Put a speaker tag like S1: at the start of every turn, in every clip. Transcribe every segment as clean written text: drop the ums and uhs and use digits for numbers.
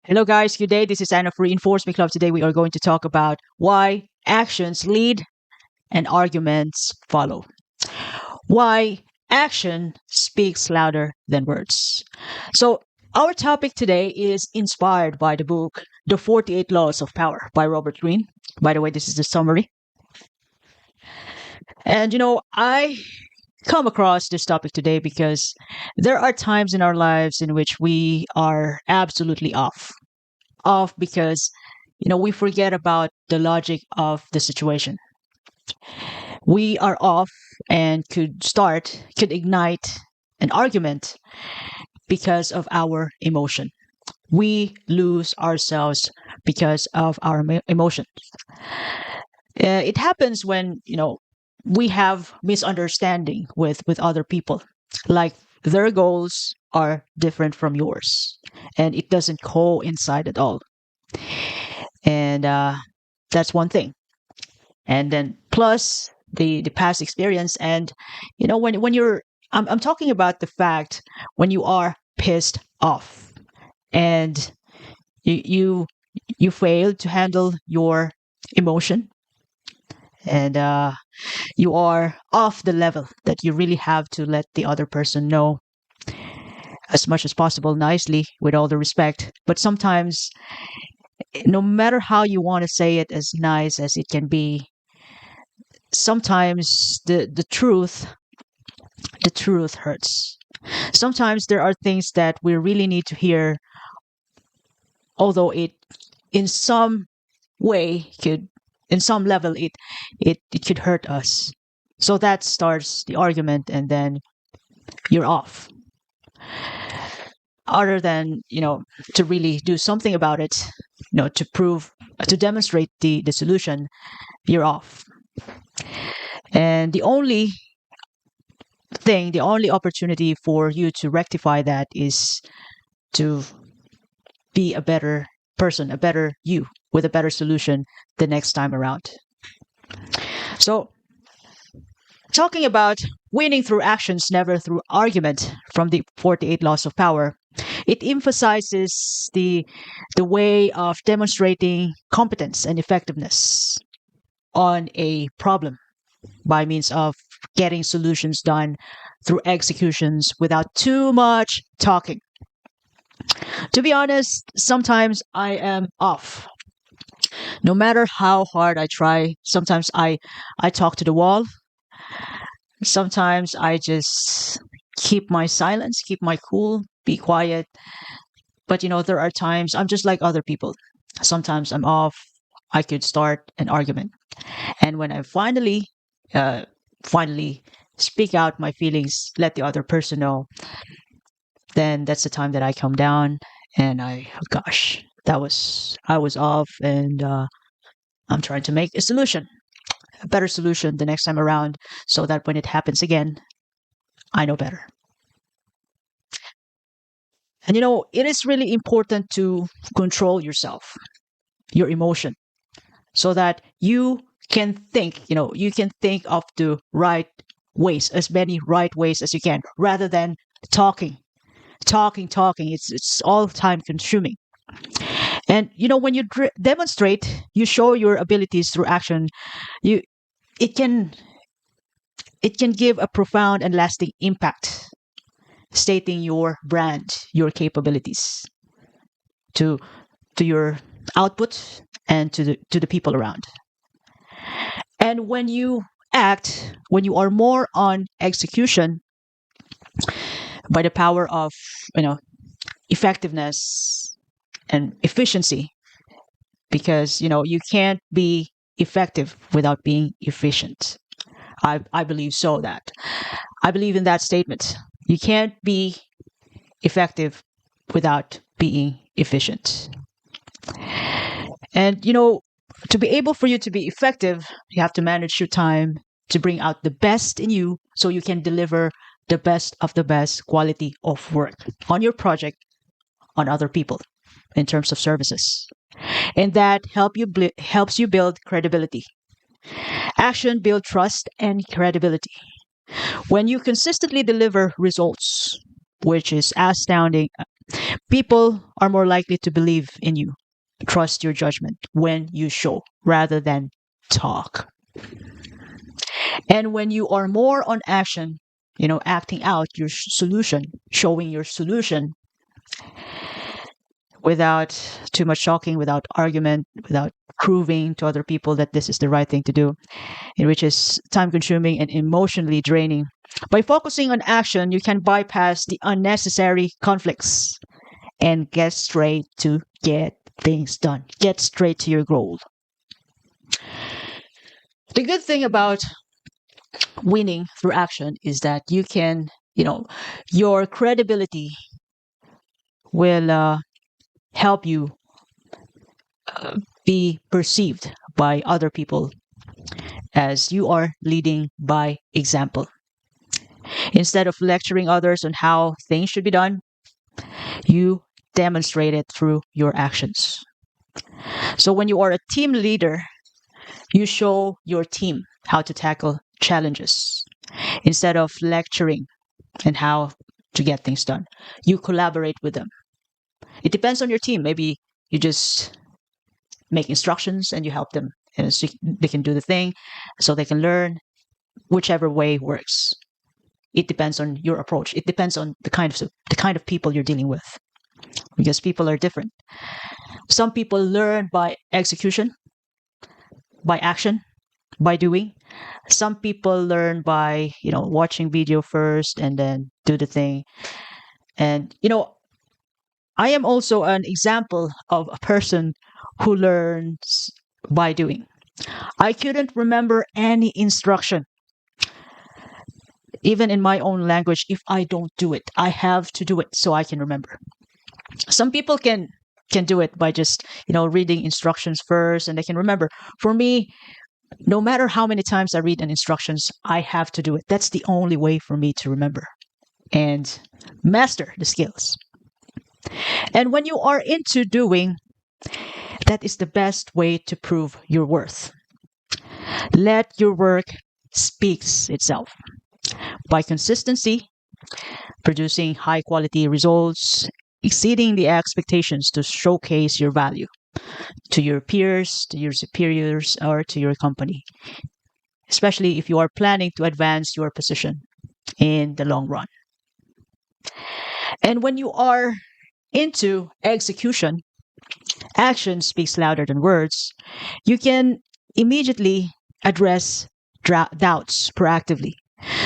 S1: Hello, guys. Good day. This is Anna of Reinforcement Club. Today, we are going to talk about why actions lead and arguments follow. Why action speaks louder than words. So, our topic today is inspired by the book The 48 Laws of Power by Robert Greene. By the way, this is the summary. And I come across this topic today because there are times in our lives in which we are absolutely off because we forget about the logic of the situation. We are off and could ignite an argument because of our emotion. We lose ourselves because of our emotions. It happens when we have misunderstanding with other people, like their goals are different from yours and it doesn't coincide at all. And that's one thing. And then plus the past experience. And when you're I'm talking about the fact when you are pissed off and you fail to handle your emotion, and you are off the level that you really have to let the other person know as much as possible nicely, with all the respect. But sometimes, no matter how you want to say it as nice as it can be, sometimes the truth hurts. Sometimes there are things that we really need to hear, although it in some way could in some level it could hurt us. So that starts the argument, and then you're off. Other than to really do something about it, to demonstrate the solution, you're off. And the only opportunity for you to rectify that is to be a better person, a better you, with a better solution the next time around. So, talking about winning through actions, never through argument, from the 48 Laws of Power, it emphasizes the way of demonstrating competence and effectiveness on a problem by means of getting solutions done through executions without too much talking. To be honest, sometimes I am off. No matter how hard I try, sometimes I talk to the wall. Sometimes I just keep my silence, keep my cool, be quiet. But there are times I'm just like other people. Sometimes I'm off. I could start an argument. And when I finally speak out my feelings, let the other person know, then that's the time that I come down and gosh, I was off, and I'm trying to make a better solution the next time around, so that when it happens again, I know better. And it is really important to control yourself, your emotion, so that you can think, you can think of the right ways, as many right ways as you can, rather than talking. It's all time consuming. And when you demonstrate, you show your abilities through action. You it can give a profound and lasting impact, stating your brand, your capabilities to your output and to the people around. And when you are more on execution, by the power of effectiveness and efficiency, because you can't be effective without being efficient. I believe that. I believe in that statement. You can't be effective without being efficient. And to be able for you to be effective, you have to manage your time to bring out the best in you, so you can deliver the best of the best quality of work on your project, on other people, in terms of services. And that helps you build credibility. Action builds trust and credibility. When you consistently deliver results, which is astounding, People are more likely to believe in you, trust your judgment when you show rather than talk. And when you are more on action, acting out your solution, showing your solution without too much talking, without argument, without proving to other people that this is the right thing to do, which is time consuming and emotionally draining. By focusing on action, you can bypass the unnecessary conflicts and get straight to get things done. Get straight to your goal. The good thing about winning through action is that you can, your credibility will help you be perceived by other people as you are leading by example. Instead of lecturing others on how things should be done, you demonstrate it through your actions. So when you are a team leader, you show your team how to tackle challenges. Instead of lecturing and how to get things done, you collaborate with them. It depends on your team. Maybe you just make instructions and you help them, and so they can do the thing, so they can learn. Whichever way works. It depends on your approach. It depends on the kind of people you're dealing with, because people are different. Some people learn by execution, by action, by doing. Some people learn by watching video first and then do the thing. And I am also an example of a person who learns by doing. I couldn't remember any instruction, even in my own language, if I don't do it. I have to do it so I can remember. Some people can do it by just reading instructions first and they can remember. For me, no matter how many times I read an instructions, I have to do it. That's the only way for me to remember and master the skills. And when you are into doing, that is the best way to prove your worth. Let your work speaks itself. By consistency, producing high quality results, exceeding the expectations to showcase your value to your peers, to your superiors, or to your company, especially if you are planning to advance your position in the long run. And when you are into execution, action speaks louder than words. You can immediately address doubts proactively.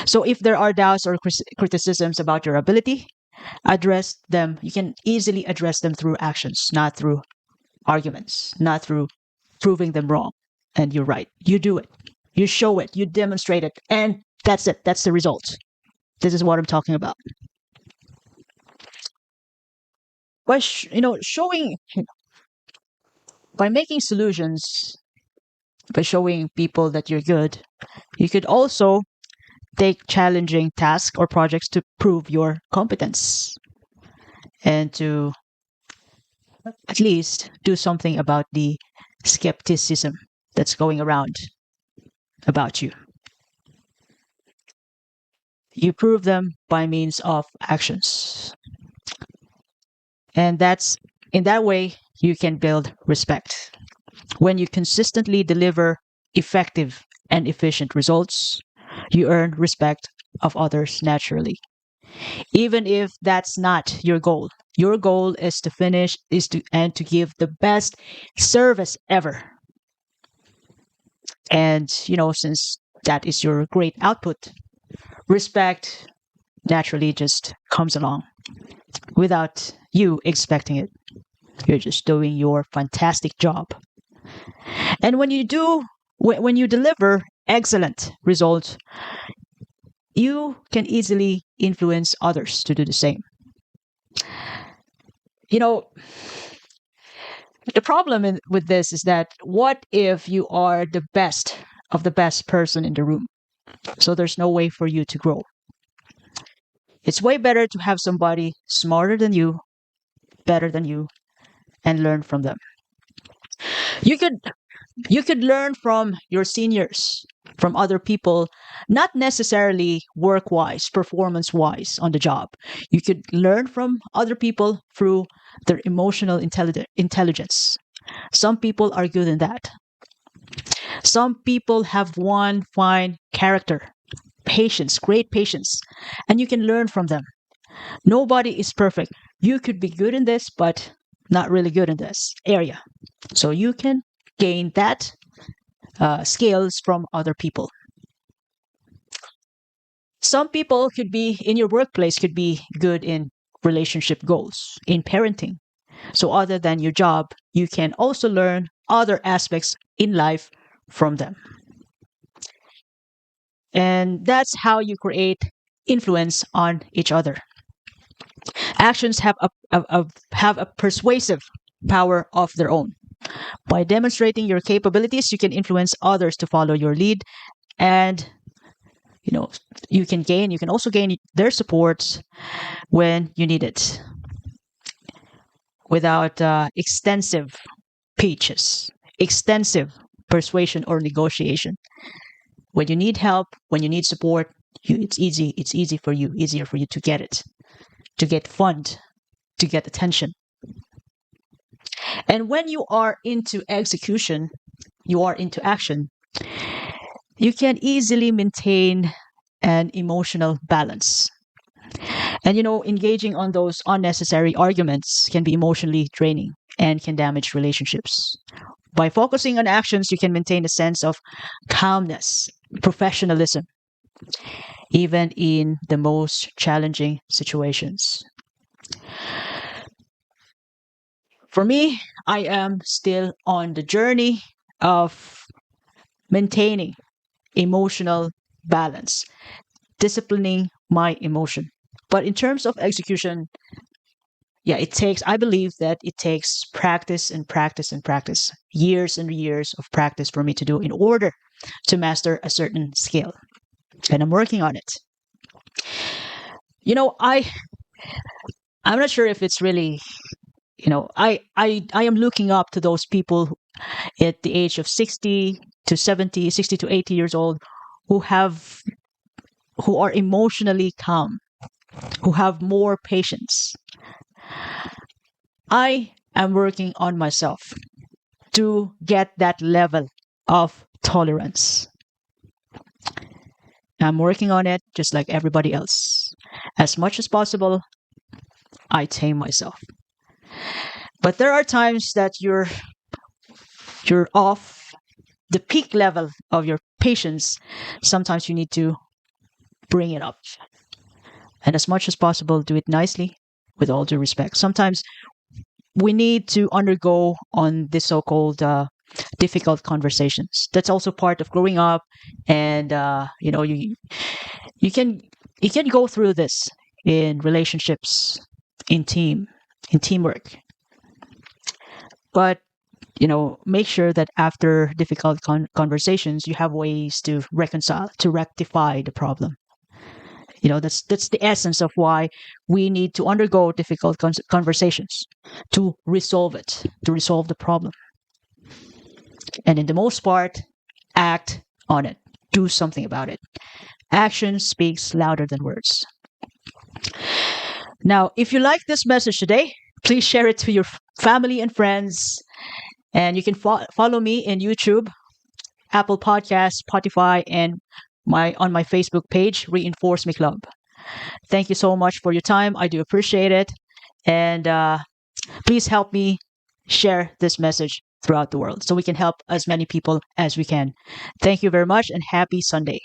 S1: So if there are doubts or criticisms about your ability, address them. You can easily address them through actions, not through arguments, not through proving them wrong. And you're right. You do it. You show it. You demonstrate it. And that's it. That's the result. This is what I'm talking about. By showing, by making solutions, by showing people that you're good, you could also take challenging tasks or projects to prove your competence and to at least do something about the skepticism that's going around about you. You prove them by means of actions. And that's in that way you can build respect. When you consistently deliver effective and efficient results, you earn respect of others naturally. Even if that's not your goal. Your goal is to finish and to give the best service ever. And since that is your great output, respect naturally just comes along without you expecting it. You're just doing your fantastic job. And when you deliver excellent results, you can easily influence others to do the same. The problem with this is that what if you are the best of the best person in the room? So there's no way for you to grow. It's way better to have somebody smarter than you, better than you, and learn from them. You could You could learn from your seniors, from other people, not necessarily work wise, performance wise on the job. You could learn from other people through their emotional intelligence. Some people are good in that. Some people have one fine character, patience, great patience, and you can learn from them. Nobody is perfect. You could be good in this, but not really good in this area. So you can gain that skills from other people. Some people could be in your workplace, could be good in relationship goals, in parenting. So, other than your job, you can also learn other aspects in life from them. And that's how you create influence on each other. Actions have have a persuasive power of their own. By demonstrating your capabilities, you can influence others to follow your lead, and you know you can also gain their support when you need it without extensive pitches, extensive persuasion or negotiation. When you need help, when you need support, it's easier for you to get it, to get fund, to get attention. And when you are into execution, you are into action, you can easily maintain an emotional balance. And engaging on those unnecessary arguments can be emotionally draining and can damage relationships. By focusing on actions, you can maintain a sense of calmness, professionalism, even in the most challenging situations. For me, I am still on the journey of maintaining emotional balance, disciplining my emotion. But in terms of execution, yeah, I believe that it takes practice and practice and practice, years and years of practice for me to do in order to master a certain skill. And I'm working on it. I'm not sure if it's really, I am looking up to those people at the age of 60 to 70, 60 to 80 years old who are emotionally calm, who have more patience. I am working on myself to get that level of tolerance. I'm working on it just like everybody else. As much as possible, I tame myself. But there are times that you're off the peak level of your patience. Sometimes you need to bring it up. And as much as possible, do it nicely with all due respect. Sometimes we need to undergo on the so-called difficult conversations. That's also part of growing up, and you can go through this in relationships, in teamwork. But make sure that after difficult conversations, you have ways to reconcile, to rectify the problem. That's the essence of why we need to undergo difficult conversations to resolve it, to resolve the problem. And in the most part, act on it. Do something about it. Action speaks louder than words. Now, if you like this message today, please share it to your family and friends. And you can follow me in YouTube, Apple Podcasts, Spotify, and on my Facebook page, Reinforce Me Club. Thank you so much for your time. I do appreciate it. And please help me share this message throughout the world so we can help as many people as we can. Thank you very much and happy Sunday.